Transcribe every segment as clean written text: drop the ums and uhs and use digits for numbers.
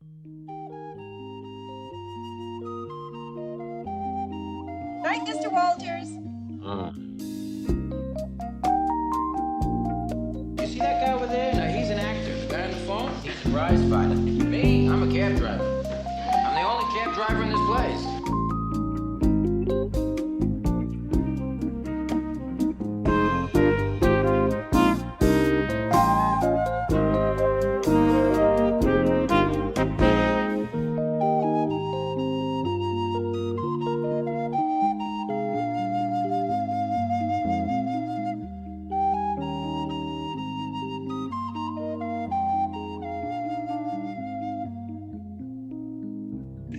Night, Mr. Walters. You see that guy over there? Now, he's an actor. The guy on the phone, he's a prize fighter. Me, I'm a cab driver. I'm the only cab driver in this place.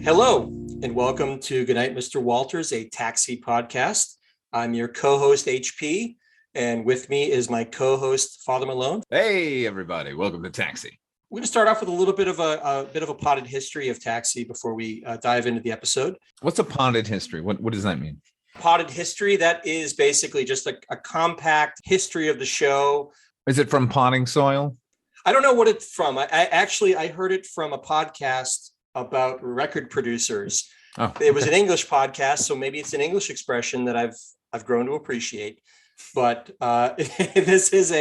Hello, and welcome to Goodnight, Mr. Walters, a taxi podcast. I'm your co-host, HP, and with me is my co-host, Father Malone. Hey, everybody. Welcome to Taxi. We're going to start off with a little bit of a potted history of taxi before we dive into the episode. What's a potted history? What does that mean? Potted history, that is basically just a compact history of the show. Is it from potting soil? I don't know what it's from. I heard it from a podcast about record producers. Oh, It was an English podcast, so maybe it's an English expression that I've grown to appreciate. But this is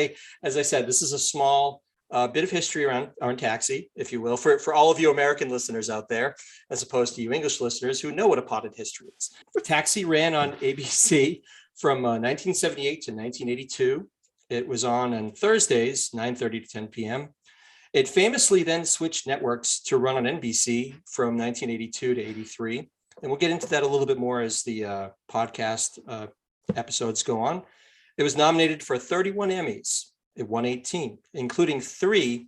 as I said, this is a small bit of history around taxi, if you will, for all of you American listeners out there, as opposed to you English listeners who know what a potted history is. Taxi ran on ABC from 1978 to 1982. It was on Thursdays, 9:30 to 10 p.m. It famously then switched networks to run on NBC from 1982 to 83. And we'll get into that a little bit more as the podcast episodes go on. It was nominated for 31 Emmys. It won 18, including 3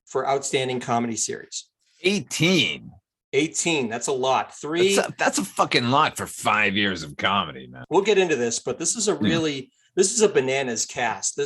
for Outstanding Comedy Series. 18. 18, that's a lot. 3. That's a fucking lot for 5 years of comedy, man. We'll get into this, but this is this is a bananas cast.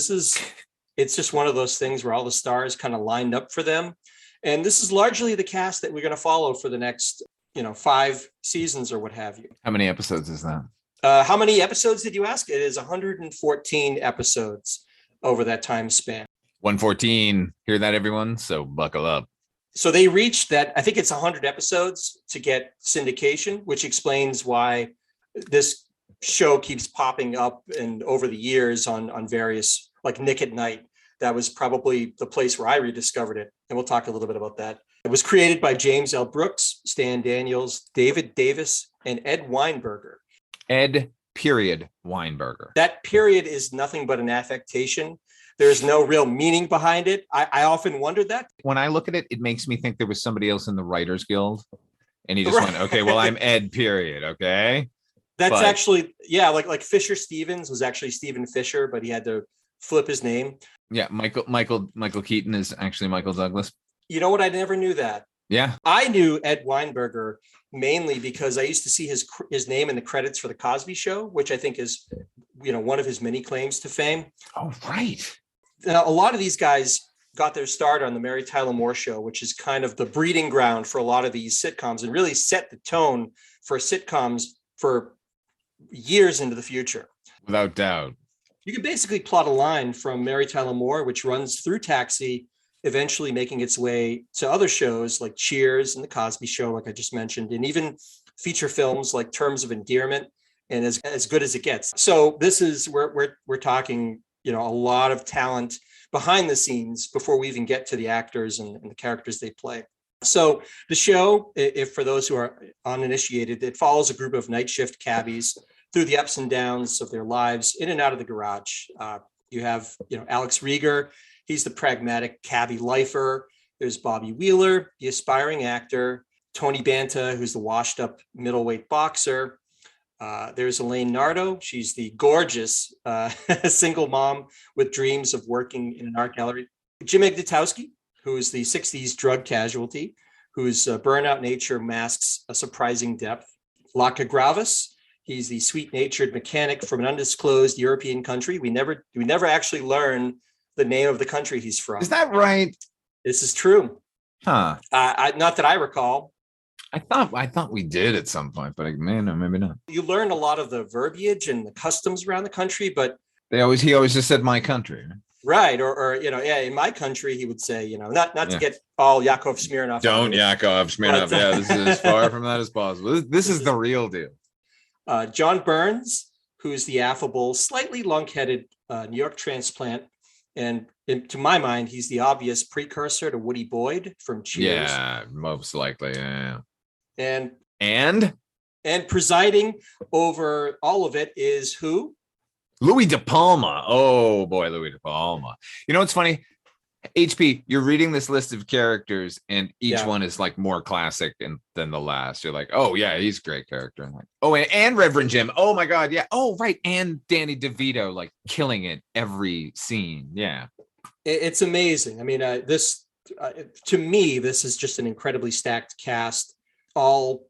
It's just one of those things where all the stars kind of lined up for them. And this is largely the cast that we're going to follow for the next, 5 seasons or what have you. How many episodes is that? How many episodes did you ask? It is 114 episodes over that time span. 114. Hear that, everyone? So buckle up. So they reached that, I think it's 100 episodes to get syndication, which explains why this show keeps popping up and over the years on various, like Nick at Night. That was probably the place where I rediscovered it. And we'll talk a little bit about that. It was created by James L. Brooks, Stan Daniels, David Davis, and Ed Weinberger. Ed period Weinberger. That period is nothing but an affectation. There's no real meaning behind it. I often wondered that. When I look at it, it makes me think there was somebody else in the Writers Guild. And he just went, okay, well, I'm Ed period. Okay. That's actually, yeah, like Fisher Stevens was actually Stephen Fisher, but he had to flip his name. Yeah. Michael Keaton is actually Michael Douglas. You know what? I never knew that. Yeah. I knew Ed Weinberger mainly because I used to see his name in the credits for The Cosby Show, which I think is, one of his many claims to fame. Oh, right. Now, a lot of these guys got their start on the Mary Tyler Moore Show, which is kind of the breeding ground for a lot of these sitcoms and really set the tone for sitcoms for years into the future. Without doubt. You can basically plot a line from Mary Tyler Moore, which runs through Taxi, eventually making its way to other shows like Cheers and The Cosby Show, like I just mentioned, and even feature films like Terms of Endearment and As Good as It Gets. So this is where we're talking, a lot of talent behind the scenes before we even get to the actors and the characters they play. So the show, if for those who are uninitiated, it follows a group of night shift cabbies through the ups and downs of their lives in and out of the garage. You have, Alex Rieger. He's the pragmatic cabbie lifer. There's Bobby Wheeler, the aspiring actor. Tony Banta, who's the washed up middleweight boxer. There's Elaine Nardo. She's the gorgeous single mom with dreams of working in an art gallery. Jim Ignatowski, who is the 60s drug casualty, whose burnout nature masks a surprising depth. Laka Gravis, he's the sweet-natured mechanic from an undisclosed European country. We never actually learn the name of the country he's from. Is that right? This is true. Huh. Not that I recall. I thought we did at some point, but maybe not. You learn a lot of the verbiage and the customs around the country, but He always just said my country. Right. Or yeah, in my country, he would say, not to Yeah. get all Yakov Smirnoff. Don't Yakov Smirnoff. But, Yeah, this is as far from that as possible. This is the real deal. John Burns, who's the affable, slightly long-headed New York transplant. And to my mind, he's the obvious precursor to Woody Boyd from Cheers. Yeah, most likely. Yeah. And And presiding over all of it is who? Louis De Palma. Oh boy, Louis De Palma. You know what's funny? HP, you're reading this list of characters, and each one is like more classic than the last. You're like, oh yeah, he's a great character. And like, oh, and Reverend Jim. Oh my God, yeah. Oh right, and Danny DeVito, like killing it every scene. Yeah, It's amazing. I mean, to me, this is just an incredibly stacked cast, all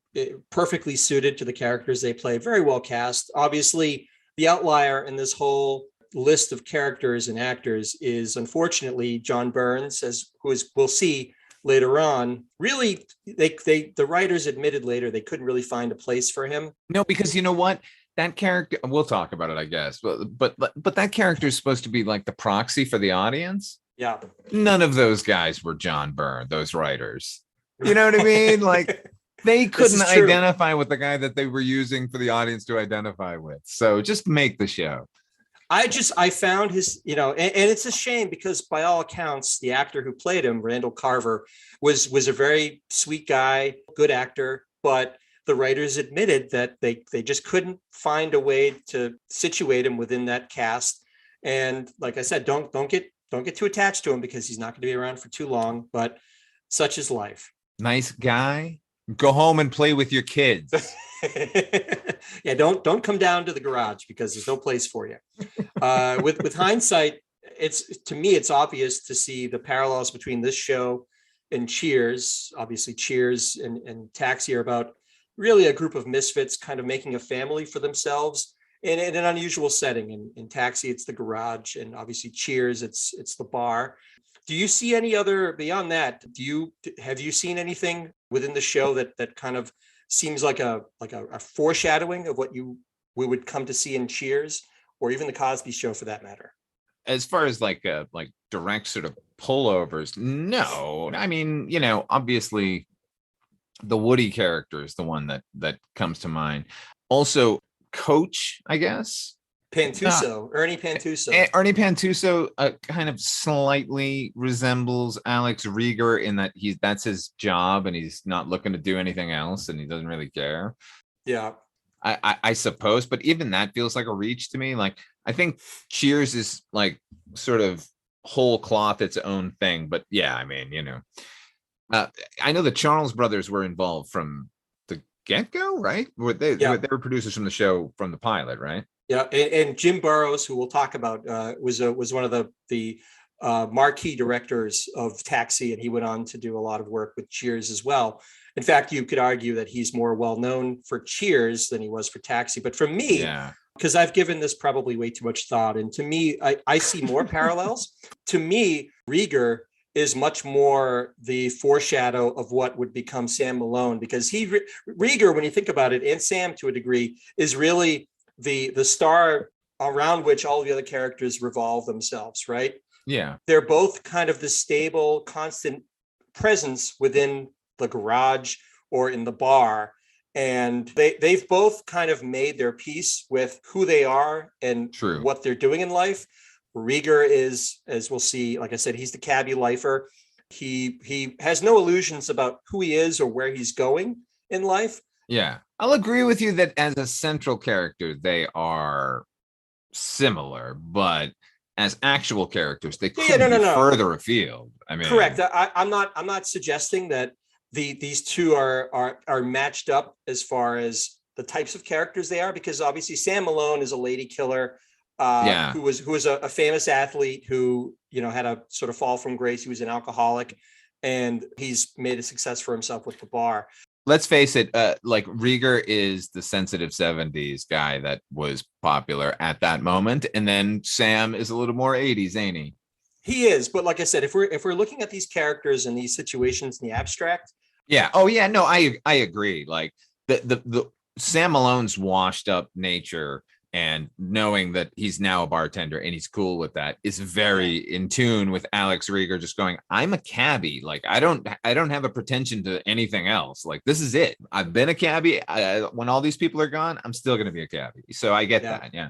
perfectly suited to the characters they play. Very well cast. Obviously, the outlier in this whole list of characters and actors is unfortunately John Burns, we'll see later on. Really, the writers admitted later they couldn't really find a place for him. No, because you know what? That character, we'll talk about it, I guess. But that character is supposed to be like the proxy for the audience. Yeah. None of those guys were John Byrne, those writers. You know what I mean? Like they couldn't identify with the guy that they were using for the audience to identify with. So just make the show. I found his, and it's a shame because by all accounts, the actor who played him, Randall Carver, was a very sweet guy, good actor, but the writers admitted that they just couldn't find a way to situate him within that cast. And like I said, don't get too attached to him because he's not going to be around for too long, but such is life. Nice guy. Go home and play with your kids. Yeah, don't come down to the garage because there's no place for you. With hindsight, to me it's obvious to see the parallels between this show and Cheers. Obviously, Cheers and Taxi are about really a group of misfits kind of making a family for themselves in an unusual setting. In Taxi, it's the garage, and obviously Cheers, it's the bar. Do you see any other beyond that? Have you seen anything within the show that kind of seems like a foreshadowing of what we would come to see in Cheers, or even the Cosby Show for that matter? As far as like direct sort of pullovers, no. I mean, obviously the Woody character is the one that comes to mind. Also, Coach, I guess. Pantuso, Ernie Pantuso. Ernie Pantuso kind of slightly resembles Alex Rieger in that that's his job and he's not looking to do anything else and he doesn't really care. Yeah. I suppose, but even that feels like a reach to me. Like, I think Cheers is like sort of whole cloth its own thing. But yeah, I mean, I know the Charles brothers were involved from the get-go, right? They were producers from the show from the pilot, right? Yeah, and Jim Burrows, who we'll talk about, was one of the marquee directors of Taxi, and he went on to do a lot of work with Cheers as well. In fact, you could argue that he's more well-known for Cheers than he was for Taxi. But for me, because I've given this probably way too much thought, and to me, I see more parallels. To me, Rieger is much more the foreshadow of what would become Sam Malone, because Rieger, when you think about it, and Sam to a degree, is really the star around which all the other characters revolve themselves, right? Yeah. They're both kind of the stable, constant presence within the garage or in the bar. And they've both kind of made their peace with who they are and what they're doing in life. Rieger is, as we'll see, like I said, he's the cabbie lifer. He has no illusions about who he is or where he's going in life. Yeah, I'll agree with you that as a central character, they are similar, but as actual characters, they couldn't be further afield. I mean, correct. I'm not suggesting that these two are matched up as far as the types of characters they are, because obviously Sam Malone is a lady killer, who was a famous athlete who had a sort of fall from grace. He was an alcoholic, and he's made a success for himself with the bar. Let's face it, like Rieger is the sensitive 70s guy that was popular at that moment. And then Sam is a little more 80s, ain't he? He is. But like I said, if we're looking at these characters and these situations in the abstract. Yeah. Oh, yeah. No, I agree. Like the Sam Malone's washed up nature and knowing that he's now a bartender and he's cool with that is very in tune with Alex Rieger just going, I'm a cabbie. Like, I don't have a pretension to anything else. Like, this is it. I've been a cabbie. When all these people are gone, I'm still going to be a cabbie. So I get that. Yeah.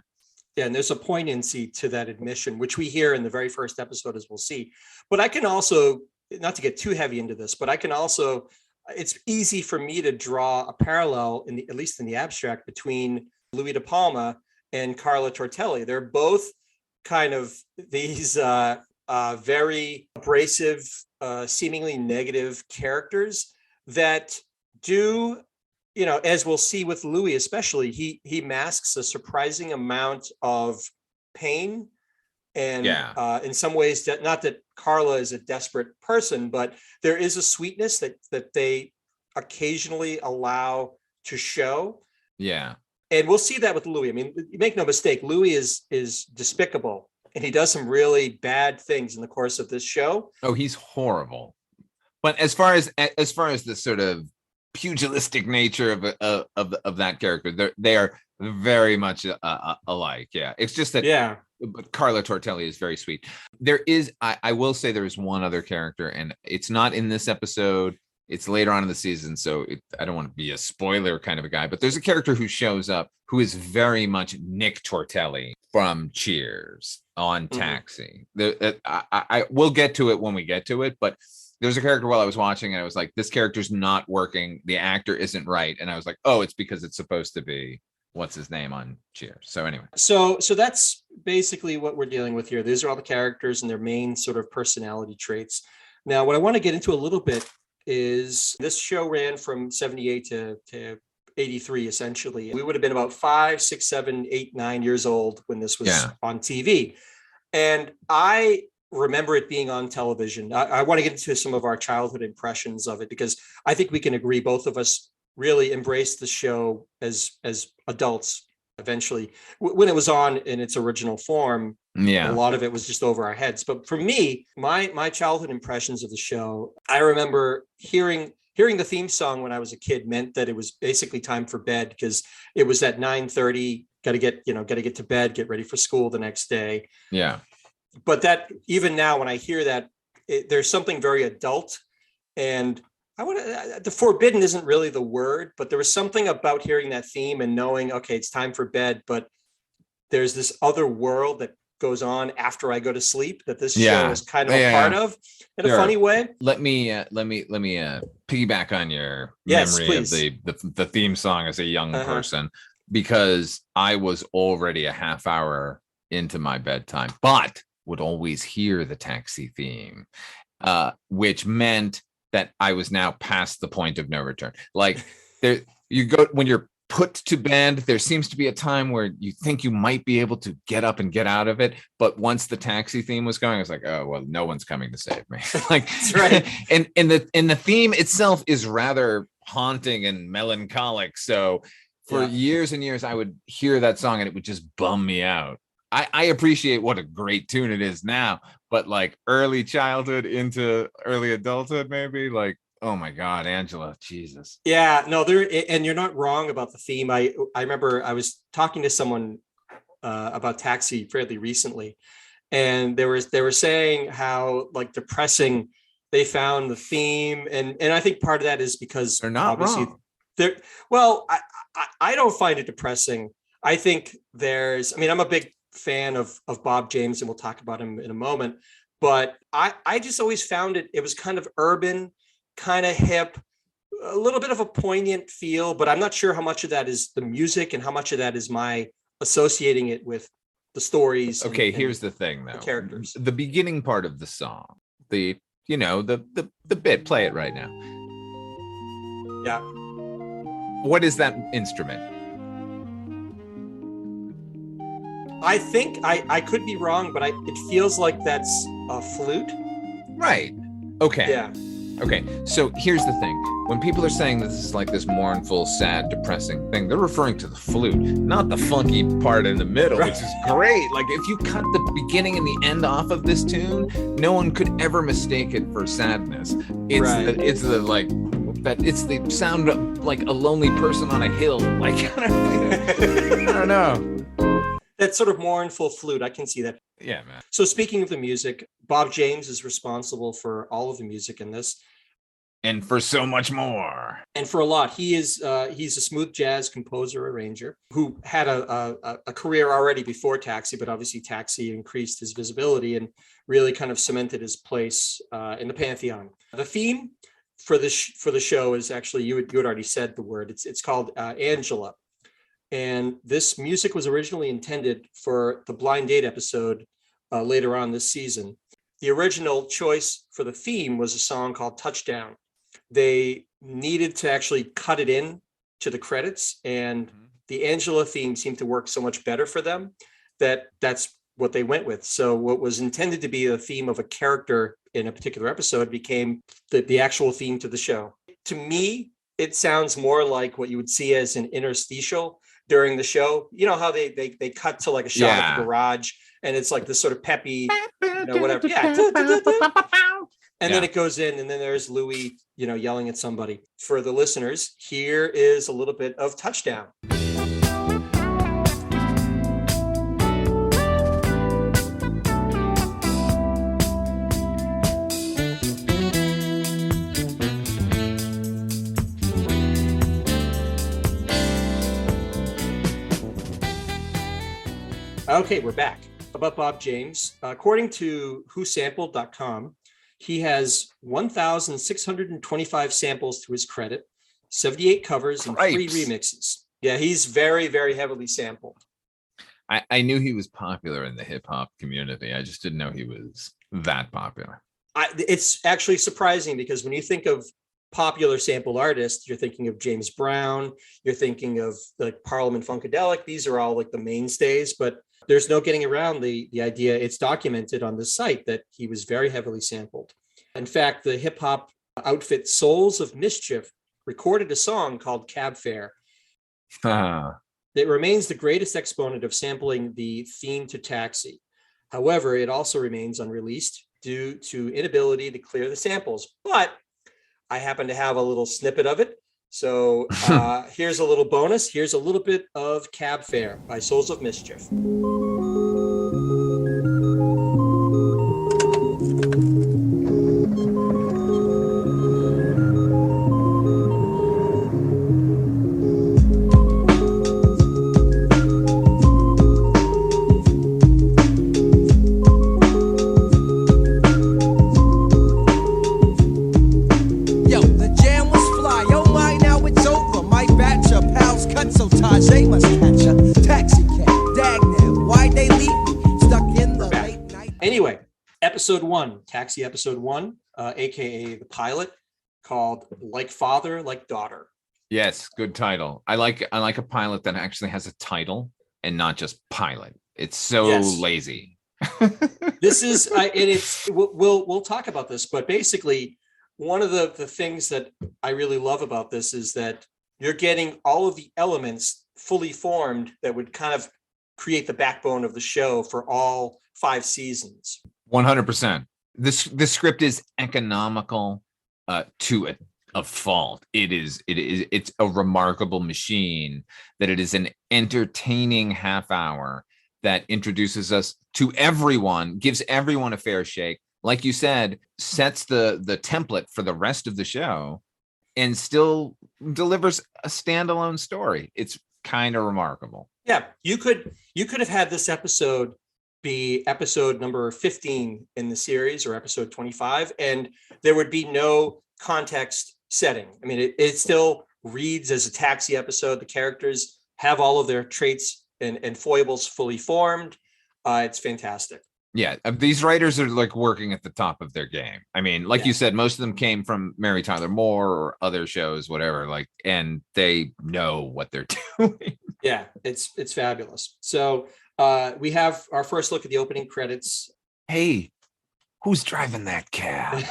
Yeah, and there's a poignancy to that admission, which we hear in the very first episode, as we'll see. But I can also, not to get too heavy into this, but I can also, it's easy for me to draw a parallel, at least in the abstract, between Louis De Palma and Carla Tortelli. They're both kind of these very abrasive, seemingly negative characters that do, as we'll see with Louis, especially, he masks a surprising amount of pain. And in some ways, that not that Carla is a desperate person, but there is a sweetness that they occasionally allow to show. Yeah. And we'll see that with Louis. I mean, make no mistake, Louis is despicable, and he does some really bad things in the course of this show. Oh, he's horrible. But as far as the sort of pugilistic nature of that character, they are very much alike. Yeah, it's just that. But Carla Tortelli is very sweet. There is, I will say, there is one other character, and it's not in this episode. It's later on in the season, so I don't want to be a spoiler kind of a guy, but there's a character who shows up who is very much Nick Tortelli from Cheers on Taxi. I will get to it when we get to it, but there's a character while I was watching and I was like, this character's not working. The actor isn't right. And I was like, oh, it's because it's supposed to be what's his name on Cheers. So anyway. So that's basically what we're dealing with here. These are all the characters and their main sort of personality traits. Now, what I want to get into a little bit is this show ran from 78 to 83, essentially. We would have been about 5, 6, 7, 8, 9 years old when this was on TV. And I remember it being on television. I want to get into some of our childhood impressions of it, because I think we can agree both of us really embraced the show as adults eventually. When it was on in its original form, a lot of it was just over our heads. But for me, my childhood impressions of the show, I remember hearing the theme song when I was a kid meant that it was basically time for bed, because it was at 9:30, got to get to bed, get ready for school the next day. Yeah. But that, even now when I hear that, there's something very adult, and the forbidden isn't really the word, but there was something about hearing that theme and knowing, okay, it's time for bed, but there's this other world that goes on after I go to sleep that this show is kind of a part of in a funny way. Let me piggyback on your memory please. of the theme song as a young person, because I was already a half hour into my bedtime, but would always hear the Taxi theme, which meant that I was now past the point of no return. Like there, you go when you're put to bed, there seems to be a time where you think you might be able to get up and get out of it. But once the Taxi theme was going, I was like, oh, well, no one's coming to save me. Like, that's right. And the theme itself is rather haunting and melancholic. So for years and years, I would hear that song and it would just bum me out. I appreciate what a great tune it is now, but like early childhood into early adulthood, maybe, like, oh my God, Angela, Jesus. Yeah, no, and you're not wrong about the theme. I remember I was talking to someone about Taxi fairly recently, and they were saying how like depressing they found the theme, and I think part of that is because they're not wrong. I don't find it depressing. I think I'm a big fan of Bob James, and we'll talk about him in a moment, but I just always found it was kind of urban, kind of hip, a little bit of a poignant feel, but I'm not sure how much of that is the music and how much of that is my associating it with the stories. Okay, here's the thing though. The characters. The beginning part of the song, the bit, play it right now. Yeah. What is that instrument? I think I could be wrong, but it feels like that's a flute. Right. Okay. Yeah. Okay. So here's the thing. When people are saying this is like this mournful, sad, depressing thing, they're referring to the flute, not the funky part in the middle, which is great. Like if you cut the beginning and the end off of this tune, no one could ever mistake it for sadness. It's the sound of like a lonely person on a hill. Like, I don't know. That sort of mournful flute. I can see that. Yeah, man. So speaking of the music, Bob James is responsible for all of the music in this. And for so much more. And for a lot. He's a smooth jazz composer, arranger, who had a career already before Taxi, but obviously Taxi increased his visibility and really kind of cemented his place in the pantheon. The theme for the show is actually, you had already said the word. It's called Angela. And this music was originally intended for the Blind Date episode later on this season. The original choice for the theme was a song called Touchdown. They needed to actually cut it in to the credits, and the Angela theme seemed to work so much better for them that's what they went with. So what was intended to be the theme of a character in a particular episode became the actual theme to the show. To me, it sounds more like what you would see as an interstitial during the show. You know how they cut to like a shot of the garage, and it's like this sort of peppy, whatever. Yeah. And then it goes in, and then there's Louis, yelling at somebody. For the listeners, here is a little bit of Touchdown. Okay, we're back. About Bob James. According to whosampled.com, he has 1,625 samples to his credit, 78 covers, and 3 remixes. Yeah, he's very, very heavily sampled. I knew he was popular in the hip hop community. I just didn't know he was that popular. It's actually surprising because when you think of popular sample artists, you're thinking of James Brown, you're thinking of like Parliament Funkadelic. These are all like the mainstays, but there's no getting around the idea. It's documented on the site that he was very heavily sampled. In fact, the hip hop outfit Souls of Mischief recorded a song called Cab Fare. It remains the greatest exponent of sampling the theme to Taxi. However, it also remains unreleased due to inability to clear the samples. But I happen to have a little snippet of it. So here's a little bonus. Here's a little bit of Cab Fare by Souls of Mischief. Anyway, episode 1, Taxi episode 1, aka the pilot, called Like Father, Like Daughter. Yes, good title. I like a pilot that actually has a title and not just pilot. It's so lazy. This is we'll talk about this, but basically one of the things that I really love about this is that you're getting all of the elements fully formed that would kind of create the backbone of the show for all 5 seasons. 100%. This script is economical to a fault. It's a remarkable machine that it is an entertaining half hour that introduces us to everyone, gives everyone a fair shake. Like you said, sets the template for the rest of the show and still delivers a standalone story. It's kind of remarkable. Yeah, you could have had this episode be episode number 15 in the series or episode 25, and there would be no context setting. I mean, it still reads as a Taxi episode. The characters have all of their traits and foibles fully formed. It's fantastic. Yeah, these writers are like working at the top of their game. I mean, like you said, most of them came from Mary Tyler Moore or other shows, whatever, like, and they know what they're doing. Yeah, it's fabulous. So we have our first look at the opening credits. Hey, who's driving that cab?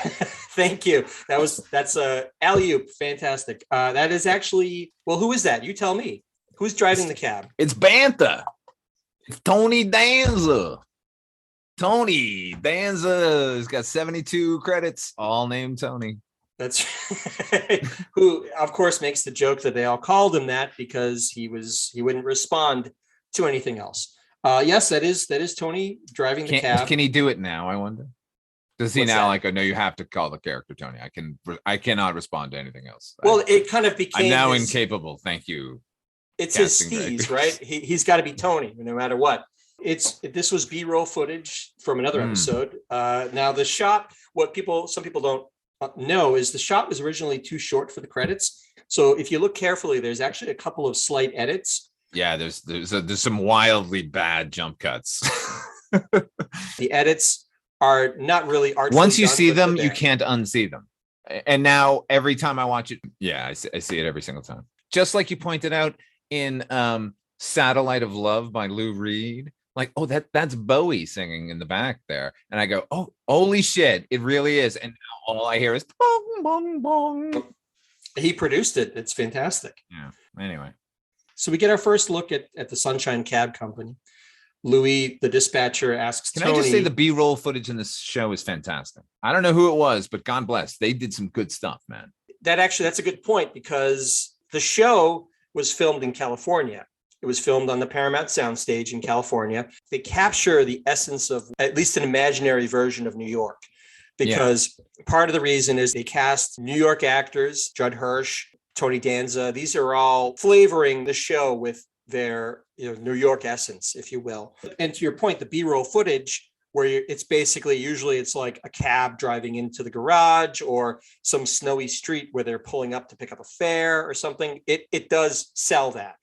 Thank you. That's alley-oop. Fantastic. That is actually, well, who is that? You tell me. Who's driving the cab? It's Bantha. It's Tony Danza. Tony Danza has got 72 credits, all named Tony. That's who, of course, makes the joke that they all called him that because he wouldn't respond to anything else. Yes, that is Tony driving the cab. Can he do it now? I wonder. Does he What's now that? like, oh no, you have to call the character Tony. I cannot respond to anything else. Well, it kind of became I'm now incapable. Thank you. It's his casting steez, directors. right? He's got to be Tony no matter what. This was B-roll footage from another episode. Now the shot, some people don't know is the shot was originally too short for the credits. So if you look carefully, there's actually a couple of slight edits. Yeah, there's some wildly bad jump cuts. The edits are not really artfully Once you done, see but them, they're you there. can't unsee them. And now every time I watch it, I see it every single time. Just like you pointed out in Satellite of Love by Lou Reed. Like, oh, that's Bowie singing in the back there. And I go, oh, holy shit, it really is. And now all I hear is bong, bong, bong. He produced it. It's fantastic. Yeah. Anyway. So we get our first look at the Sunshine Cab Company. Louis, the dispatcher, asks Can Tony. I just say the B-roll footage in this show is fantastic. I don't know who it was, but God bless. They did some good stuff, man. That's a good point, because the show was filmed in California. It was filmed on the Paramount soundstage in California. They capture the essence of at least an imaginary version of New York, because part of the reason is they cast New York actors, Judd Hirsch, Tony Danza. These are all flavoring the show with their New York essence, if you will. And to your point, the B-roll footage, where it's basically usually it's like a cab driving into the garage or some snowy street where they're pulling up to pick up a fare or something. It does sell that.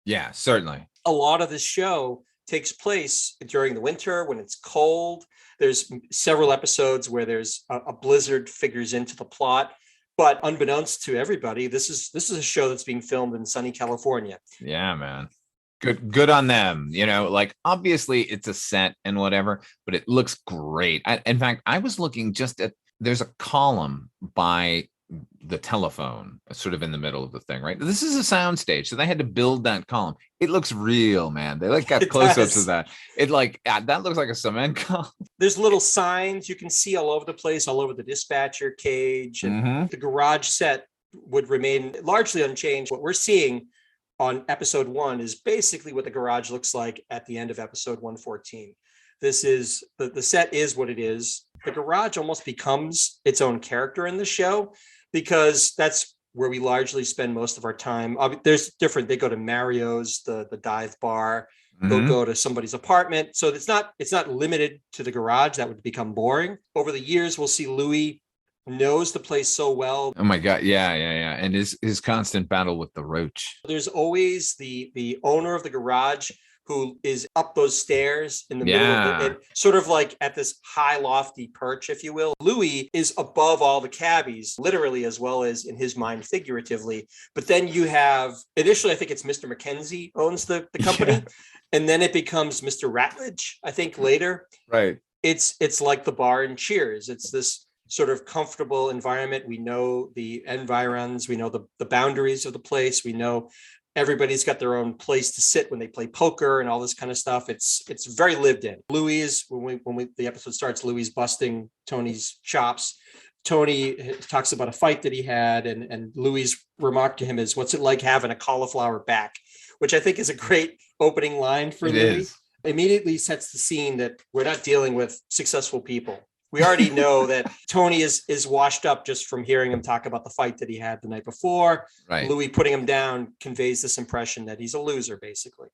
Yeah, certainly. A lot of this show takes place during the winter when it's cold. There's several episodes where there's a blizzard figures into the plot. But unbeknownst to everybody, this is a show that's being filmed in sunny California. Yeah, man. Good on them. Like obviously it's a set and whatever, but it looks great. In fact, I was looking there's a column by the telephone sort of in the middle of the thing, right? This is a sound stage, so they had to build that column. It looks real, man. They got close-ups of that. It that looks like a cement column. There's little signs you can see all over the place, all over the dispatcher cage, and the garage set would remain largely unchanged. What we're seeing on episode 1 is basically what the garage looks like at the end of episode 114. This is the set is what it is. The garage almost becomes its own character in the show, because that's where we largely spend most of our time. There's different, they go to Mario's, the dive bar, they'll go to somebody's apartment. So it's not limited to the garage. That would become boring. Over the years, we'll see Louis knows the place so well. Oh my God. Yeah. And his constant battle with the roach. There's always the owner of the garage who is up those stairs in the middle of it, sort of like at this high lofty perch, if you will. Louis is above all the cabbies, literally, as well as in his mind, figuratively. But then you have, initially, I think it's Mr. McKenzie owns the company. And then it becomes Mr. Ratledge, I think later. Right. It's like the bar in Cheers. It's this sort of comfortable environment. We know the environs, we know the boundaries of the place. We know everybody's got their own place to sit when they play poker and all this kind of stuff. It's very lived in. Louis, when the episode starts, Louis busting Tony's chops. Tony talks about a fight that he had, and Louis' remark to him is, "What's it like having a cauliflower back?" Which I think is a great opening line for Louis. Immediately sets the scene that we're not dealing with successful people. We already know that Tony is washed up just from hearing him talk about the fight that he had the night before. Right. Louis putting him down conveys this impression that he's a loser, basically.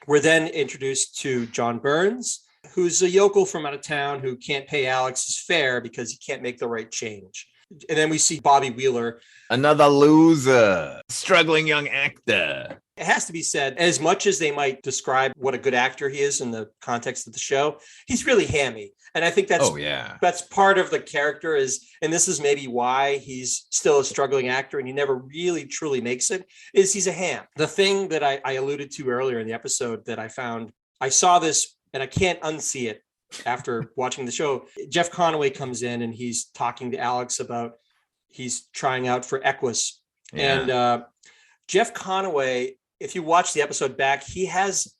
We're then introduced to John Burns, who's a yokel from out of town who can't pay Alex's fare because he can't make the right change. And then we see Bobby Wheeler. Another loser, struggling young actor. It has to be said, as much as they might describe what a good actor he is in the context of the show, he's really hammy. And I think that's part of the character and this is maybe why he's still a struggling actor and he never really truly makes it, is he's a ham. The thing that I alluded to earlier in the episode that I saw this and I can't unsee it after watching the show. Jeff Conaway comes in and he's talking to Alex about he's trying out for Equus. Yeah. And Jeff Conaway, if you watch the episode back, he's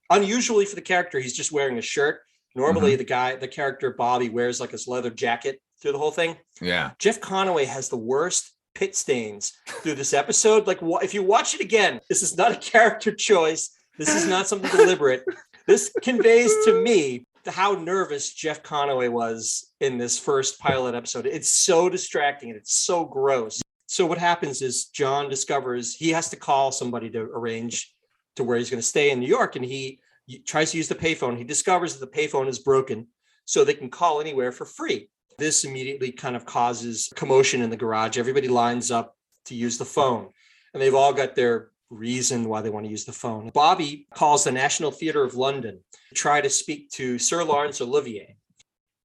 unusually for the character, he's just wearing a shirt. Normally the character Bobby wears like his leather jacket through the whole thing. Yeah. Jeff Conaway has the worst pit stains through this episode. Like, if you watch it again, this is not a character choice. This is not something deliberate. This conveys to me how nervous Jeff Conaway was in this first pilot episode. It's so distracting and it's so gross. So what happens is John discovers he has to call somebody to arrange to where he's going to stay in New York, and he tries to use the payphone. He discovers that the payphone is broken, so they can call anywhere for free. This immediately kind of causes commotion in the garage. Everybody lines up to use the phone, and they've all got their reason why they want to use the phone. Bobby calls the National Theatre of London to try to speak to Sir Laurence Olivier.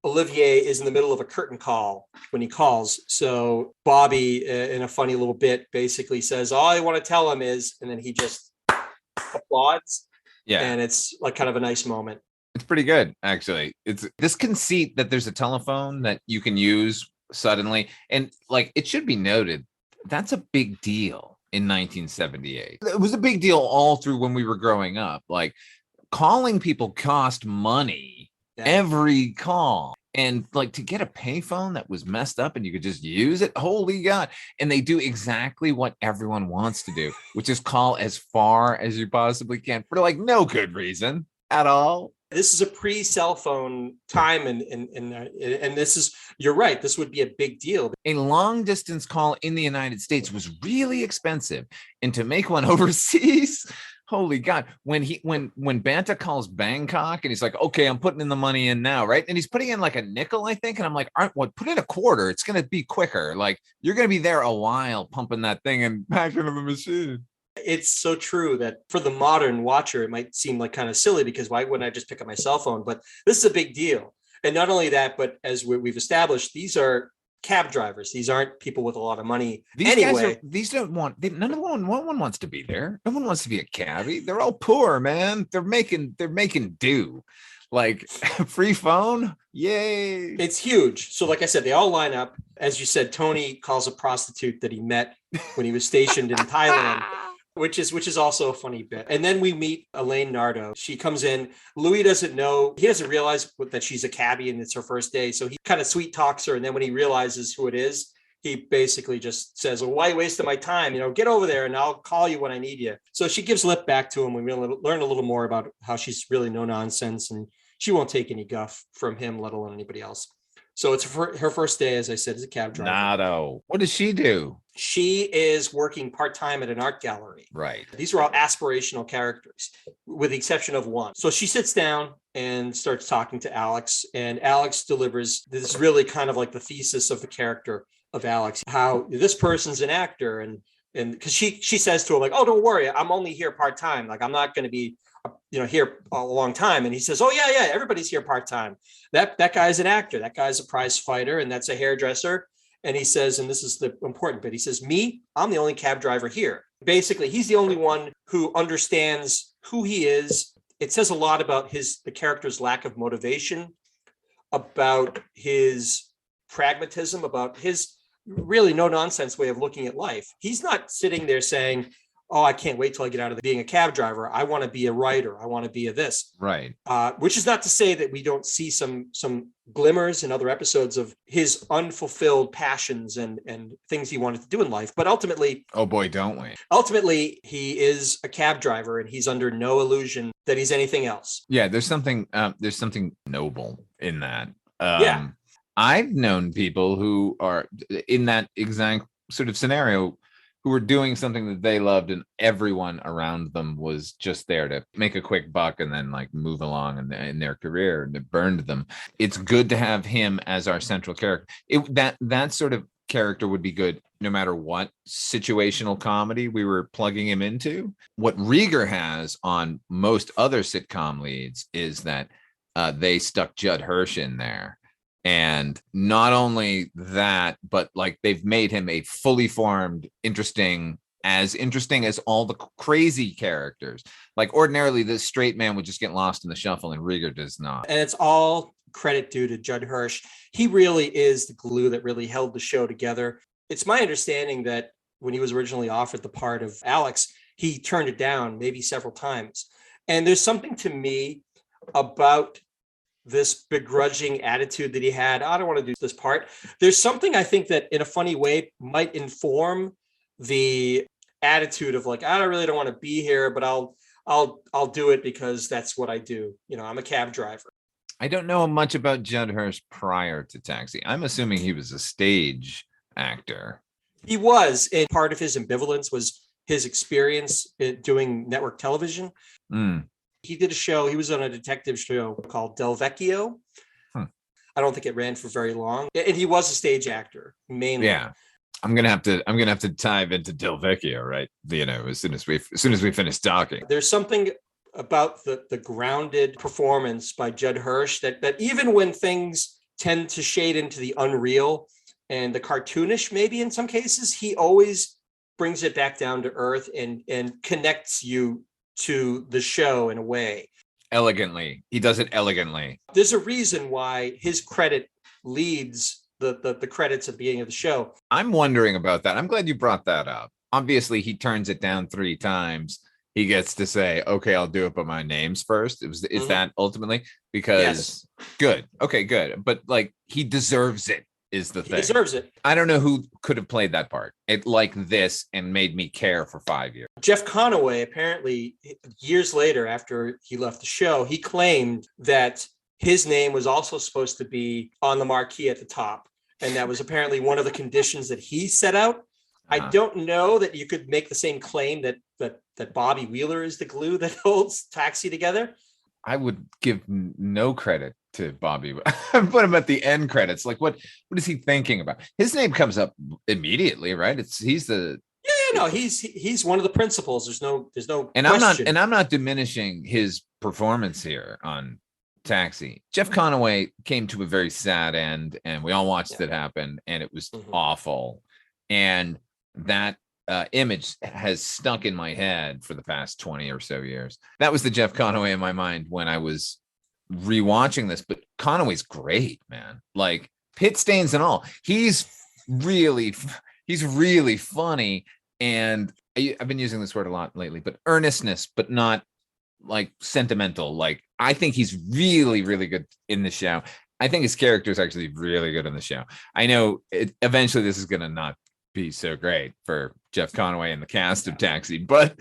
Olivier is in the middle of a curtain call when he calls. So Bobby, in a funny little bit, basically says, all I want to tell him is, and then he just applauds. Yeah. And it's like kind of a nice moment. It's pretty good, actually. It's this conceit that there's a telephone that you can use suddenly. And like, it should be noted, that's a big deal in 1978. It was a big deal all through when we were growing up. Like, calling people cost money. Yeah. Every call. And like, to get a payphone that was messed up and you could just use it, holy God. And they do exactly what everyone wants to do, which is call as far as you possibly can for like no good reason at all. This is a pre-cell phone time, and this is, you're right, this would be a big deal. A long distance call in the United States was really expensive, and to make one overseas, holy God, when Banta calls Bangkok and he's like, okay, I'm putting in the money in now, right? And he's putting in like a nickel, I think. And I'm like, put in a quarter. It's going to be quicker. Like, you're going to be there a while pumping that thing and back into the machine. It's so true that for the modern watcher, it might seem like kind of silly because why wouldn't I just pick up my cell phone? But this is a big deal. And not only that, but as we've established, these are cab drivers. These aren't people with a lot of money. No one wants to be there. No one wants to be a cabbie. They're all poor, man. They're making do. Like, free phone. Yay. It's huge. So like I said, they all line up. As you said, Tony calls a prostitute that he met when he was stationed in Thailand, which is also a funny bit. And then we meet Elaine Nardo. She comes in. Louis doesn't know. He doesn't realize that she's a cabbie and it's her first day. So he kind of sweet talks her. And then when he realizes who it is, he basically just says, well, why are you wasting my time? Get over there and I'll call you when I need you. So she gives lip back to him. We learn a little more about how she's really no nonsense and she won't take any guff from him, let alone anybody else. So it's her first day, as I said, as a cab driver. Nardo. What does she do? She is working part-time at an art gallery. Right. These are all aspirational characters, with the exception of one. So she sits down and starts talking to Alex, and Alex delivers this really kind of like the thesis of the character of Alex, how this person's an actor. And because she says to him, like, oh, don't worry, I'm only here part-time. Like, I'm not going to be here a long time. And he says, oh yeah, everybody's here part-time. That guy's an actor. That guy's a prize fighter, and that's a hairdresser. And he says, and this is the important bit, he says, me, I'm the only cab driver here. Basically, he's the only one who understands who he is. It says a lot about the character's lack of motivation, about his pragmatism, about his really no nonsense way of looking at life. He's not sitting there saying, oh, I can't wait till I get out of being a cab driver. I want to be a writer. I want to be a this. Right. Which is not to say that we don't see some glimmers in other episodes of his unfulfilled passions and things he wanted to do in life. But ultimately, oh boy, don't we? Ultimately, he is a cab driver and he's under no illusion that he's anything else. Yeah, there's something noble in that. Yeah. I've known people who are in that exact sort of scenario who were doing something that they loved and everyone around them was just there to make a quick buck and then like move along in their career, and it burned them. It's good to have him as our central character. That sort of character would be good no matter what situational comedy we were plugging him into. What Rieger has on most other sitcom leads is that they stuck Judd Hirsch in there. And not only that, but like they've made him a fully formed, interesting as all the crazy characters. Like ordinarily, this straight man would just get lost in the shuffle, and Rieger does not. And it's all credit due to Judd Hirsch. He really is the glue that really held the show together. It's my understanding that when he was originally offered the part of Alex, he turned it down maybe several times. And there's something to me about this begrudging attitude that he had. I don't want to do this part. There's something I think that in a funny way might inform the attitude of like, I really don't want to be here, but I'll I'll do it because that's what I do. I'm a cab driver. I don't know much about Judd Hirsch prior to Taxi. I'm assuming he was a stage actor. He was, and part of his ambivalence was his experience doing network television. Mm. He did a show. He was on a detective show called Del Vecchio. I don't think it ran for very long. And he was a stage actor mainly. Yeah. I'm gonna have to dive into Del Vecchio, right? As soon as we finish talking. There's something about the grounded performance by Judd Hirsch that even when things tend to shade into the unreal and the cartoonish, maybe in some cases, he always brings it back down to earth and connects you to the show in a way. Elegantly. He does it elegantly. There's a reason why his credit leads the credits at the beginning of the show. I'm wondering about that. I'm glad you brought that up. Obviously, he turns it down 3 times. He gets to say, okay, I'll do it, but my name's first. Is that ultimately? Because yes. Good. Okay, good. But he deserves it. Is the thing. He deserves it. I don't know who could have played that part like this and made me care for 5 years. Jeff Conaway, apparently years later after he left the show, he claimed that his name was also supposed to be on the marquee at the top. And that was apparently one of the conditions that he set out. I don't know that you could make the same claim that Bobby Wheeler is the glue that holds Taxi together. I would give no credit to Bobby. Put him at the end credits. What is he thinking about? His name comes up immediately, right? He's one of the principals. There's no and question. I'm not diminishing his performance here on Taxi. Jeff Conaway came to a very sad end, and we all watched it happen, and it was awful. And that image has stuck in my head for the past 20 or so years. That was the Jeff Conaway in my mind when I was rewatching this. But Conaway's great, man. Pit stains and all. He's really funny. And I've been using this word a lot lately, but earnestness, but not sentimental. I think he's really, really good in the show. I think his character is actually really good in the show. I know eventually this is going to not be so great for Jeff Conaway and the cast of Taxi, but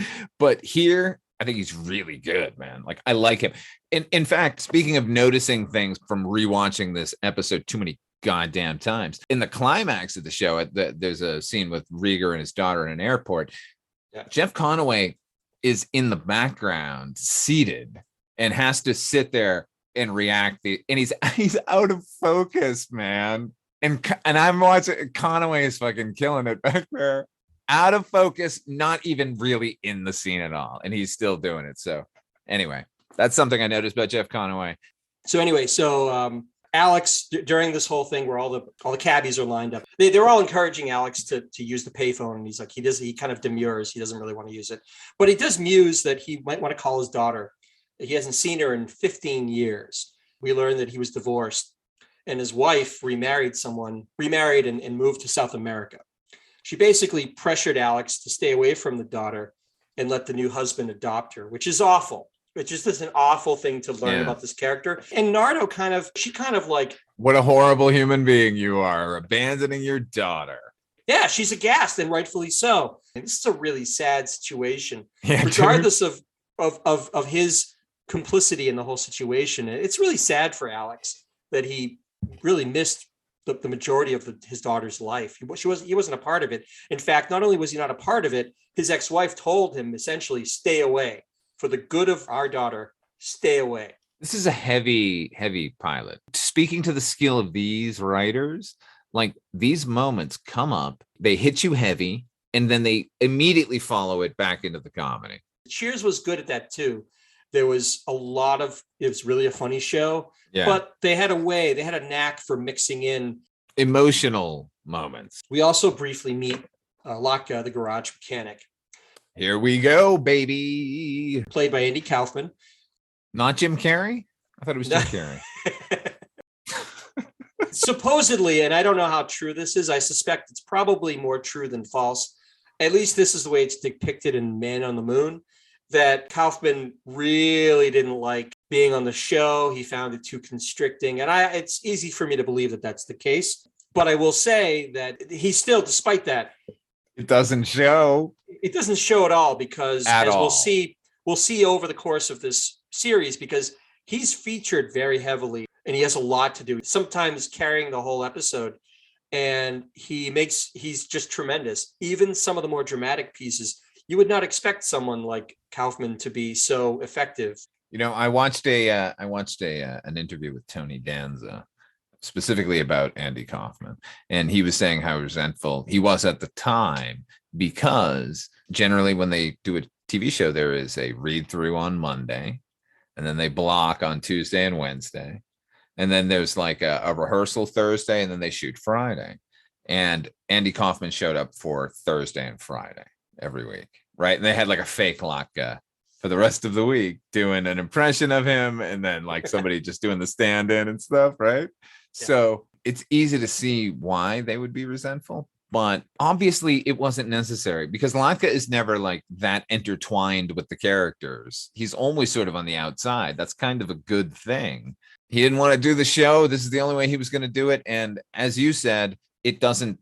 here I think he's really good, man. I like him. In fact, speaking of noticing things from rewatching this episode too many goddamn times, in the climax of the show, there's a scene with Rieger and his daughter in an airport. Yeah. Jeff Conaway is in the background, seated, and has to sit there and react. And he's out of focus, man. And I'm watching. Conaway is fucking killing it back there. Out of focus, not even really in the scene at all, and he's still doing it. So anyway, that's something I noticed about Jeff Conaway. So Alex, during this whole thing where all the cabbies are lined up, they're all encouraging Alex to use the payphone, and he kind of demurs. He doesn't really want to use it, but he does muse that he might want to call his daughter. He hasn't seen her in 15 years. We learned that he was divorced, and his wife remarried and moved to South America. She basically pressured Alex to stay away from the daughter and let the new husband adopt her, which is awful. It's just an awful thing to learn about this character. And Nardo she kind of what a horrible human being you are, abandoning your daughter. Yeah, she's aghast, and rightfully so. And this is a really sad situation, regardless of his complicity in the whole situation. It's really sad for Alex that he really missed the majority of his daughter's life. He wasn't a part of it. In fact, not only was he not a part of it, his ex-wife told him essentially, stay away. For the good of our daughter, stay away. This is a heavy, heavy pilot. Speaking to the skill of these writers, these moments come up, they hit you heavy, and then they immediately follow it back into the comedy. Cheers was good at that too. There was it was really a funny show, but they had a knack for mixing in emotional moments. We also briefly meet Latka, the garage mechanic. Here we go, baby. Played by Andy Kaufman. Not Jim Carrey? I thought it was Jim Carrey. Supposedly, and I don't know how true this is, I suspect it's probably more true than false. At least this is the way it's depicted in Man on the Moon, that Kaufman really didn't like being on the show. He found it too constricting. And it's easy for me to believe that that's the case. But I will say that he still, despite that, it doesn't show. It doesn't show at all because we'll see we'll see over the course of this series, because he's featured very heavily and he has a lot to do, sometimes carrying the whole episode. And he's just tremendous. Even some of the more dramatic pieces, you would not expect someone like Kaufman to be so effective. You know, I watched an interview with Tony Danza specifically about Andy Kaufman, and he was saying how resentful he was at the time, because generally when they do a TV show, there is a read through on Monday, and then they block on Tuesday and Wednesday, and then there's like a rehearsal Thursday, and then they shoot Friday. And Andy Kaufman showed up for Thursday and Friday every week, right? And they had like a fake Latka for the rest of the week doing an impression of him, and then like somebody just doing the stand-in and stuff, right? Yeah. So it's easy to see why they would be resentful, but obviously it wasn't necessary, because Latka is never like that intertwined with the characters. He's always sort of on the outside. That's kind of a good thing. He didn't want to do the show. This is the only way he was going to do it. And as you said, it doesn't,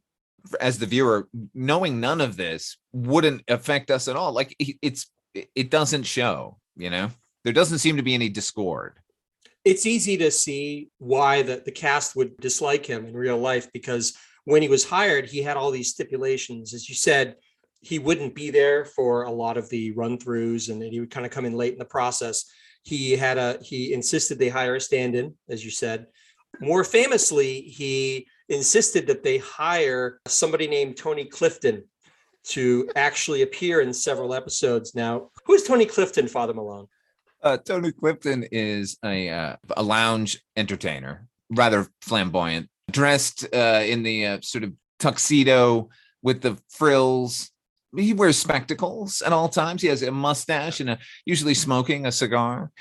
as the viewer, knowing none of this wouldn't affect us at all. Like it doesn't show, you know, there doesn't seem to be any discord. It's easy to see why the cast would dislike him in real life, because when he was hired, he had all these stipulations. As you said, he wouldn't be there for a lot of the run-throughs, and he would kind of come in late in the process. He insisted they hire a stand-in, as you said. More famously, he insisted that they hire somebody named Tony Clifton to actually appear in several episodes. Now, who is Tony Clifton, Father Malone? Tony Clifton is a lounge entertainer, rather flamboyant, dressed in the sort of tuxedo with the frills. He wears spectacles at all times. He has a mustache and usually smoking a cigar.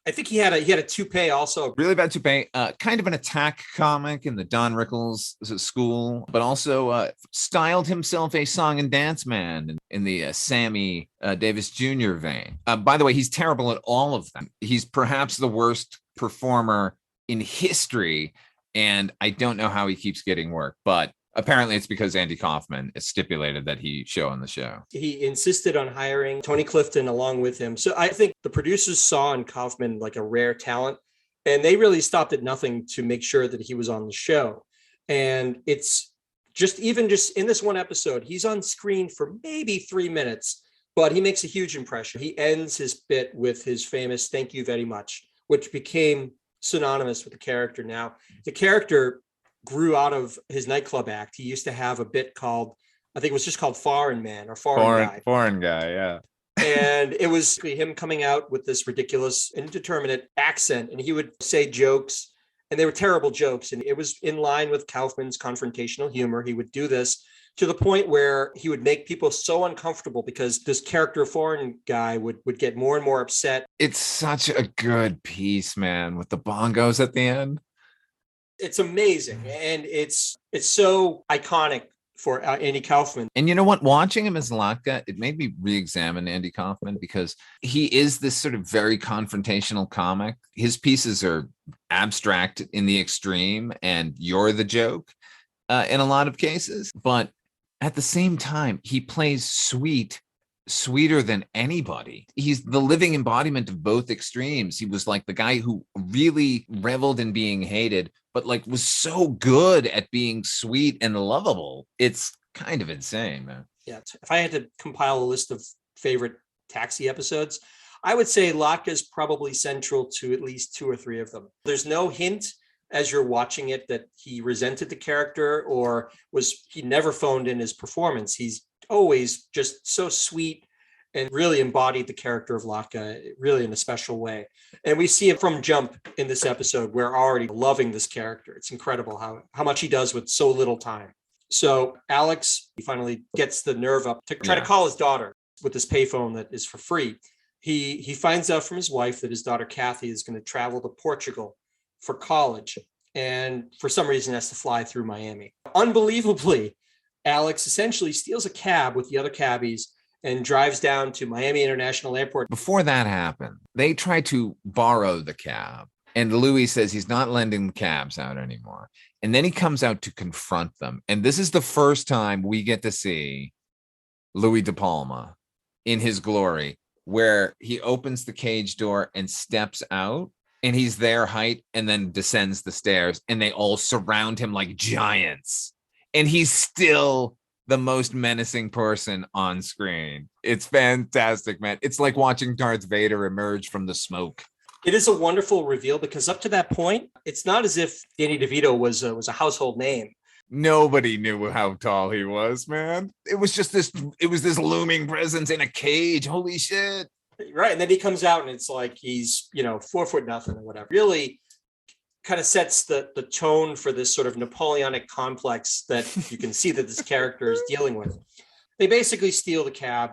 I think he had a toupee also. Really bad toupee. Kind of an attack comic in the Don Rickles school, but also styled himself a song and dance man in the Sammy Davis Jr. vein. By the way, he's terrible at all of them. He's perhaps the worst performer in history, and I don't know how he keeps getting work, but apparently it's because Andy Kaufman is stipulated that he show on the show. He insisted on hiring Tony Clifton along with him. So I think the producers saw in Kaufman like a rare talent, and they really stopped at nothing to make sure that he was on the show. And it's just in this one episode, he's on screen for maybe 3 minutes, but he makes a huge impression. He ends his bit with his famous "thank you very much," which became synonymous with the character. Now, the character grew out of his nightclub act. He used to have a bit called, I think it was just called Foreign Man or Foreign Guy. Foreign Guy, yeah. And it was him coming out with this ridiculous, indeterminate accent, and he would say jokes, and they were terrible jokes. And it was in line with Kaufman's confrontational humor. He would do this to the point where he would make people so uncomfortable, because this character Foreign Guy would get more and more upset. It's such a good piece, man, with the bongos at the end. It's amazing, and it's so iconic for Andy Kaufman. And you know what? Watching him as Latka, it made me re-examine Andy Kaufman, because he is this sort of very confrontational comic. His pieces are abstract in the extreme, and you're the joke in a lot of cases. But at the same time, he plays sweeter than anybody. He's the living embodiment of both extremes. He was like the guy who really reveled in being hated, but like was so good at being sweet and lovable. It's kind of insane, man. Yeah. If I had to compile a list of favorite Taxi episodes, I would say Latka is probably central to at least 2 or 3 of them. There's no hint as you're watching it that he resented the character or he never phoned in his performance. He's always just so sweet and really embodied the character of Latka really in a special way. And we see it from jump in this episode. We're already loving this character. It's incredible how much he does with so little time. So Alex, he finally gets the nerve up to try to call his daughter with this payphone that is for free. He finds out from his wife that his daughter Kathy is going to travel to Portugal for college, and for some reason has to fly through Miami. Unbelievably, Alex essentially steals a cab with the other cabbies and drives down to Miami International Airport. Before that happened, they try to borrow the cab, and Louis says he's not lending cabs out anymore. And then he comes out to confront them. And this is the first time we get to see Louis De Palma in his glory where he opens the cage door and steps out, and he's their height and then descends the stairs, and they all surround him like giants. And he's still the most menacing person on screen. It's fantastic, man. It's like watching Darth Vader emerge from the smoke. It is a wonderful reveal because up to that point, it's not as if Danny DeVito was a household name. Nobody knew how tall he was, man. It was this looming presence in a cage. Holy shit. Right. And then he comes out and it's like he's, 4 foot nothing or whatever. Really kind of sets the tone for this sort of Napoleonic complex that you can see that this character is dealing with. They basically steal the cab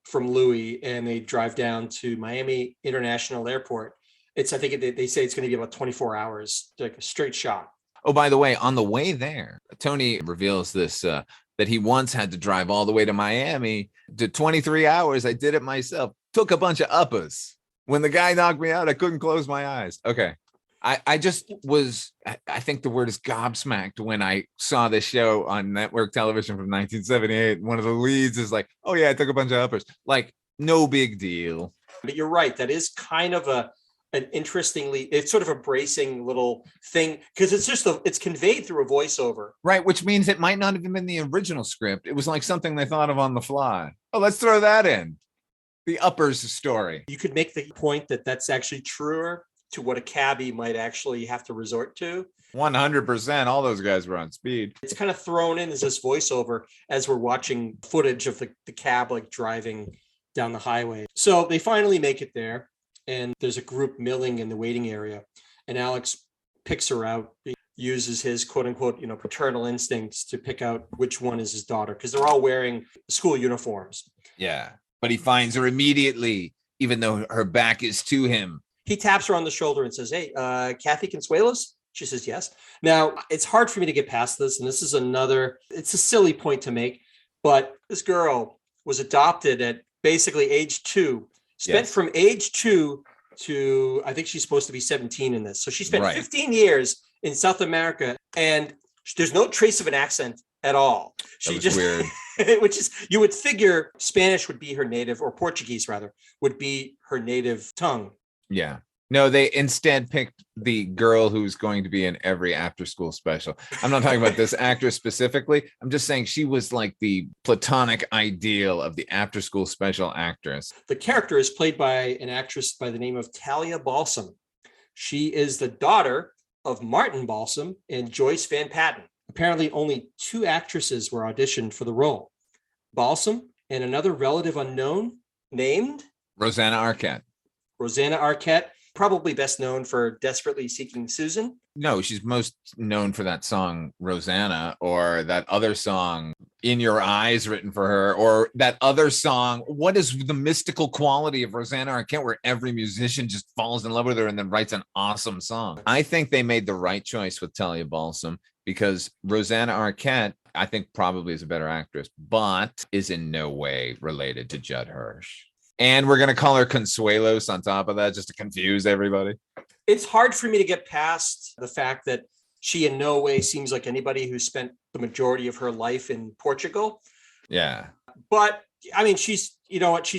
from Louis and they drive down to Miami International Airport. I think they say it's going to be about 24 hours, like a straight shot. Oh, by the way, on the way there, Tony reveals this, that he once had to drive all the way to Miami to 23 hours. I did it myself. Took a bunch of uppers. When the guy knocked me out, I couldn't close my eyes. Okay. I think the word is gobsmacked when I saw this show on network television from 1978. One of the leads is like, oh yeah, I took a bunch of uppers. Like, no big deal. But you're right. That is kind of it's sort of a bracing little thing because it's conveyed through a voiceover. Right, which means it might not have been the original script. It was like something they thought of on the fly. Oh, let's throw that in. The uppers story. You could make the point that that's actually truer to what a cabbie might actually have to resort to. 100%. All those guys were on speed. It's kind of thrown in as this voiceover as we're watching footage of the cab like driving down the highway. So they finally make it there. And there's a group milling in the waiting area. And Alex picks her out. He uses his quote unquote, paternal instincts to pick out which one is his daughter because they're all wearing school uniforms. Yeah. But he finds her immediately, even though her back is to him. He taps her on the shoulder and says, hey, Kathy Consuelos? She says, yes. Now, it's hard for me to get past this. And this is it's a silly point to make. But this girl was adopted at basically age 2. Spent from age 2 to, I think she's supposed to be 17 in this. So she spent 15 years in South America and there's no trace of an accent at all. She just weird. Which is, you would figure Spanish would be her native, or Portuguese rather, would be her native tongue. Yeah. No, they instead picked the girl who's going to be in every after school special. I'm not talking about this actress specifically. I'm just saying she was like the platonic ideal of the after school special actress. The character is played by an actress by the name of Talia Balsam. She is the daughter of Martin Balsam and Joyce Van Patten. Apparently only 2 actresses were auditioned for the role. Balsam and another relative unknown named Rosanna Arquette. Rosanna Arquette. Probably best known for Desperately Seeking Susan. No, she's most known for that song, Rosanna, or that other song, In Your Eyes, written for her, or that other song. What is the mystical quality of Rosanna Arquette where every musician just falls in love with her and then writes an awesome song? I think they made the right choice with Talia Balsam because Rosanna Arquette, I think probably is a better actress, but is in no way related to Judd Hirsch. And we're going to call her Consuelos on top of that, just to confuse everybody. It's hard for me to get past the fact that she in no way seems like anybody who spent the majority of her life in Portugal. Yeah. But I mean, she's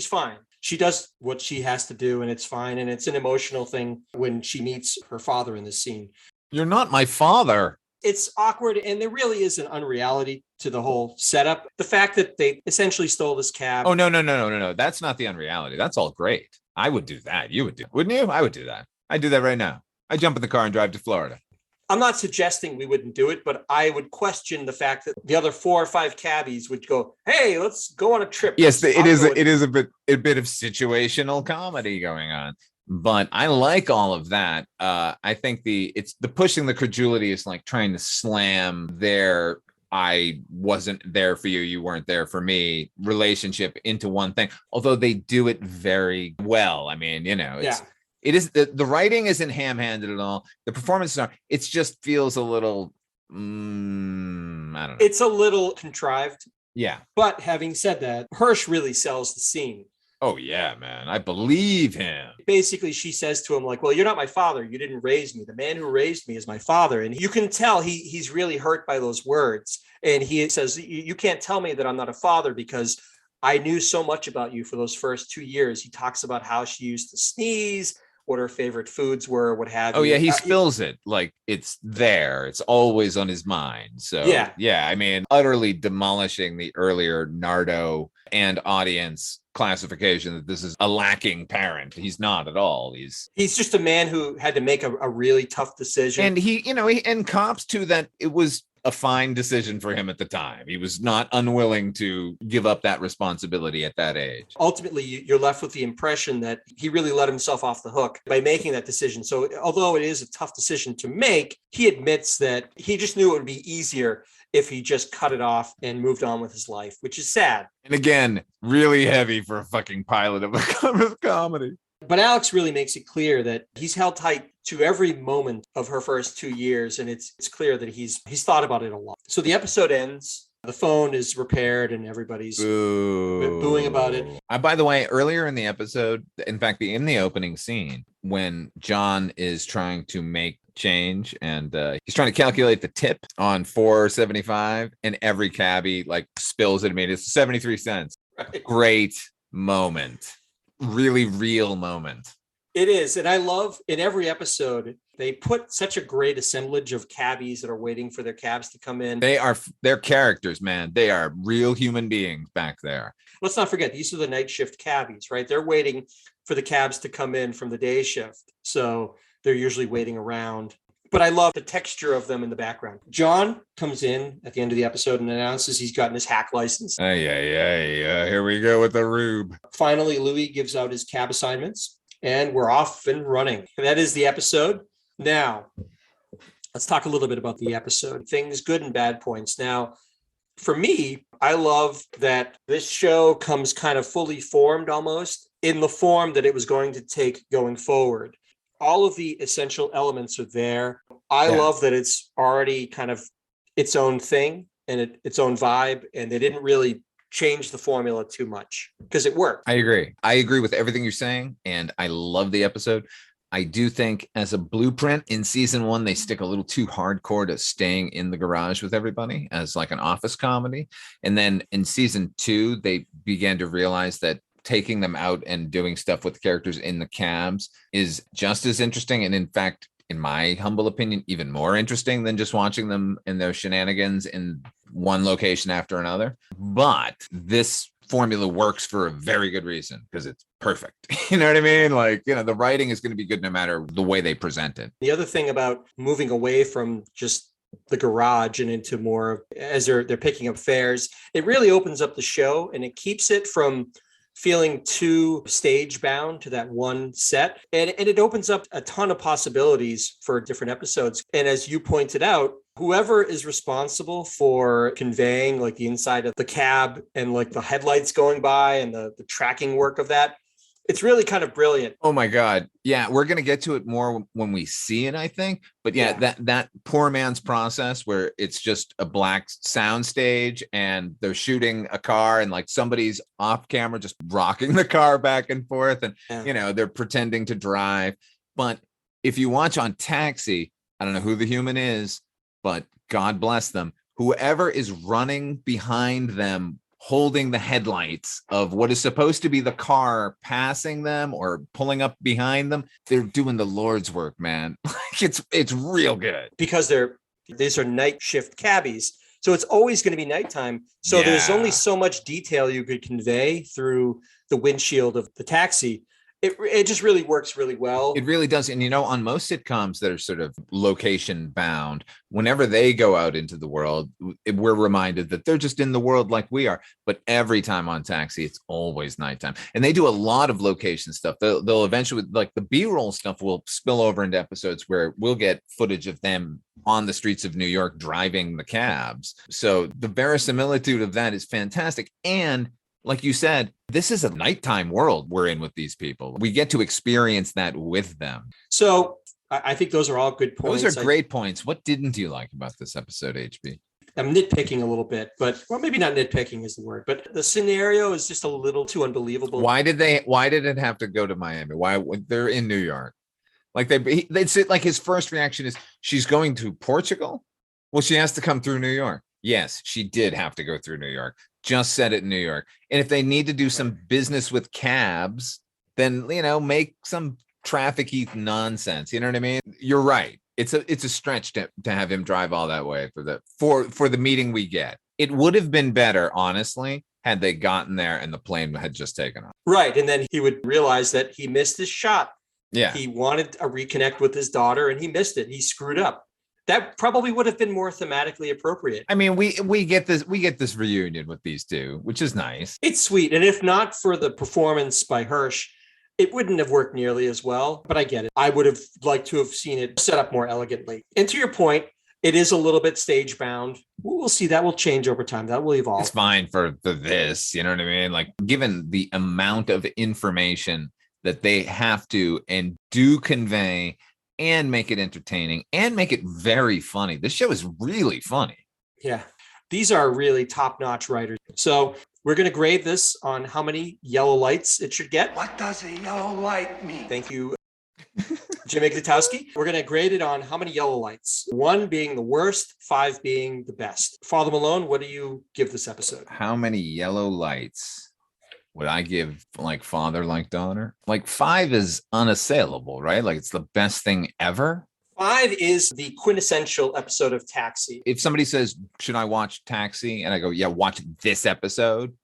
fine. She does what she has to do and it's fine. And it's an emotional thing when she meets her father in this scene. You're not my father. It's awkward, and there really is an unreality to the whole setup. The fact that they essentially stole this cab. Oh, no. That's not the unreality. That's all great. I would do that. You would do, wouldn't you? I would do that. I'd do that right now. I jump in the car and drive to Florida. I'm not suggesting we wouldn't do it, but I would question the fact that the other 4 or 5 cabbies would go, hey, let's go on a trip. Yes, it is a bit of situational comedy going on. But I like all of that. I think it's the pushing the credulity is like trying to slam their I wasn't there for you, you weren't there for me relationship into one thing. Although they do it very well. I mean, it is the writing isn't ham-handed at all. The performances are. It just feels a little. I don't know. It's a little contrived. Yeah. But having said that, Hirsch really sells the scene. Oh, yeah, man. I believe him. Basically, she says to him, like, well, you're not my father. You didn't raise me. The man who raised me is my father. And you can tell he's really hurt by those words. And he says, you can't tell me that I'm not a father because I knew so much about you for those first 2 years. He talks about how she used to sneeze, what her favorite foods were, what have Oh you. yeah, he spills it like it's there. It's always on his mind. So Yeah. yeah, I mean, utterly demolishing the earlier Nardo and audience classification that this is a lacking parent. He's not at all. He's just a man who had to make a really tough decision. And he and cops too that it was a fine decision for him at the time. He was not unwilling to give up that responsibility at that age. Ultimately, you're left with the impression that he really let himself off the hook by making that decision. So although it is a tough decision to make, he admits that he just knew it would be easier if he just cut it off and moved on with his life, which is sad. And again, really heavy for a fucking pilot of a comedy. But Alex really makes it clear that he's held tight to every moment of her first 2 years. And it's clear that he's thought about it a lot. So the episode ends, the phone is repaired and everybody's booing about it. By the way, earlier in the episode, in fact, in the opening scene, when John is trying to make change and he's trying to calculate the tip on 4.75 and every cabbie like spills it. I mean, it's 73 cents. Right. Great moment. Really real moment. It is. And I love in every episode, they put such a great assemblage of cabbies that are waiting for their cabs to come in. They're characters, man. They are real human beings back there. Let's not forget, these are the night shift cabbies, right? They're waiting for the cabs to come in from the day shift. So they're usually waiting around. But I love the texture of them in the background. John comes in at the end of the episode and announces he's gotten his hack license. Here we go with the rube. Finally, Louis gives out his cab assignments and we're off and running. And that is the episode. Now, let's talk a little bit about the episode. Things, good and bad points. Now, for me, I love that this show comes kind of fully formed almost in the form that it was going to take going forward. All of the essential elements are there. I love that it's already kind of its own thing and its own vibe. And they didn't really change the formula too much because it worked. I agree with everything you're saying. And I love the episode. I do think as a blueprint in season 1, they stick a little too hardcore to staying in the garage with everybody as like an office comedy. And then in season 2, they began to realize that taking them out and doing stuff with the characters in the cabs is just as interesting. And in fact, in my humble opinion, even more interesting than just watching them in their shenanigans in one location after another. But this formula works for a very good reason because it's perfect. You know what I mean? Like, the writing is going to be good no matter the way they present it. The other thing about moving away from just the garage and into more as they're picking up fares, it really opens up the show and it keeps it from feeling too stage bound to that one set. And it opens up a ton of possibilities for different episodes. And as you pointed out, whoever is responsible for conveying like the inside of the cab and like the headlights going by and the tracking work of that, it's really kind of brilliant. Oh my God. Yeah. We're going to get to it more when we see it, I think. But that poor man's process where it's just a black sound stage and they're shooting a car and like somebody's off camera, just rocking the car back and forth. And, they're pretending to drive. But if you watch on Taxi, I don't know who the human is, but God bless them. Whoever is running behind them, holding the headlights of what is supposed to be the car passing them or pulling up behind them, they're doing the Lord's work, man. It's real good. Because these are night shift cabbies. So it's always going to be nighttime. So there's only so much detail you could convey through the windshield of the taxi. It just really works really well. It really does. And, on most sitcoms that are sort of location bound, whenever they go out into the world, we're reminded that they're just in the world like we are. But every time on Taxi, it's always nighttime. And they do a lot of location stuff. They'll eventually, like the B-roll stuff will spill over into episodes where we'll get footage of them on the streets of New York driving the cabs. So the verisimilitude of that is fantastic. And like you said, this is a nighttime world we're in with these people. We get to experience that with them. So I think those are all good points. Those are great points. What didn't you like about this episode, HB? I'm nitpicking a little bit, well, maybe not nitpicking is the word, but the scenario is just a little too unbelievable. Why did it have to go to Miami? Why they're in New York? Like they'd sit like his first reaction is she's going to Portugal. Well, she has to come through New York. Yes, she did have to go through New York. just set it in New York. And if they need to do some business with cabs, then, make some traffic-y nonsense. You know what I mean? You're right. It's a stretch to have him drive all that way for the meeting we get. It would have been better, honestly, had they gotten there and the plane had just taken off. Right. And then he would realize that he missed his shot. Yeah. He wanted a reconnect with his daughter and he missed it. He screwed up. That probably would have been more thematically appropriate. I mean, we get this reunion with these two, which is nice. It's sweet. And if not for the performance by Hirsch, it wouldn't have worked nearly as well, but I get it. I would have liked to have seen it set up more elegantly. And to your point, it is a little bit stage bound. We'll see. That will change over time. That will evolve. It's fine for this, you know what I mean? Like, given the amount of information that they have to and do convey and make it entertaining and make it very funny. This show is really funny. Yeah. These are really top-notch writers. So we're going to grade this on how many yellow lights it should get. What does a yellow light mean? Thank you, Jim Ignatowski. We're going to grade it on how many yellow lights. 1 being the worst, 5 being the best. Father Malone, what do you give this episode? How many yellow lights would I give like father, like daughter? Like 5 is unassailable, right? Like it's the best thing ever. 5 is the quintessential episode of Taxi. If somebody says, should I watch Taxi? And I go, yeah, watch this episode.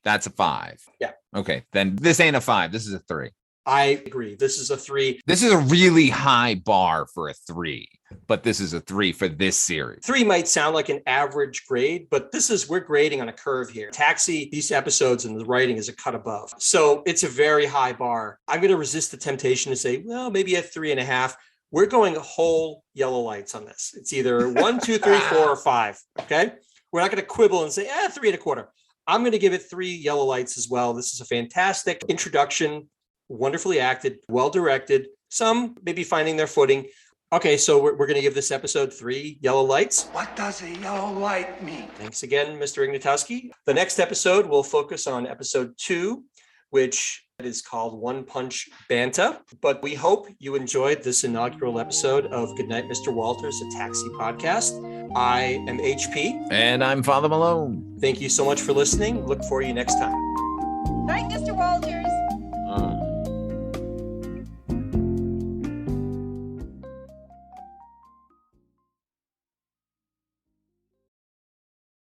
That's a 5. Yeah. Okay. Then this ain't a 5. This is a 3. I agree. This is a 3. This is a really high bar for a 3, but this is a 3 for this series. 3 might sound like an average grade, but we're grading on a curve here. Taxi, these episodes and the writing is a cut above. So it's a very high bar. I'm going to resist the temptation to say, well, maybe a 3.5. We're going whole yellow lights on this. It's either 1, 2, 3, 4, or 5. Okay. We're not going to quibble and say, 3.25. I'm going to give it 3 yellow lights as well. This is a fantastic introduction. Wonderfully acted, well directed, some maybe finding their footing. Okay, so we're going to give this episode 3 yellow lights. What does a yellow light mean? Thanks again, Mr. Ignatowski. The next episode will focus on episode 2, which is called One Punch Banta. But we hope you enjoyed this inaugural episode of Goodnight, Mr. Walters, a Taxi podcast. I am HP. And I'm Father Malone. Thank you so much for listening. Look for you next time. Night, Mr. Walters.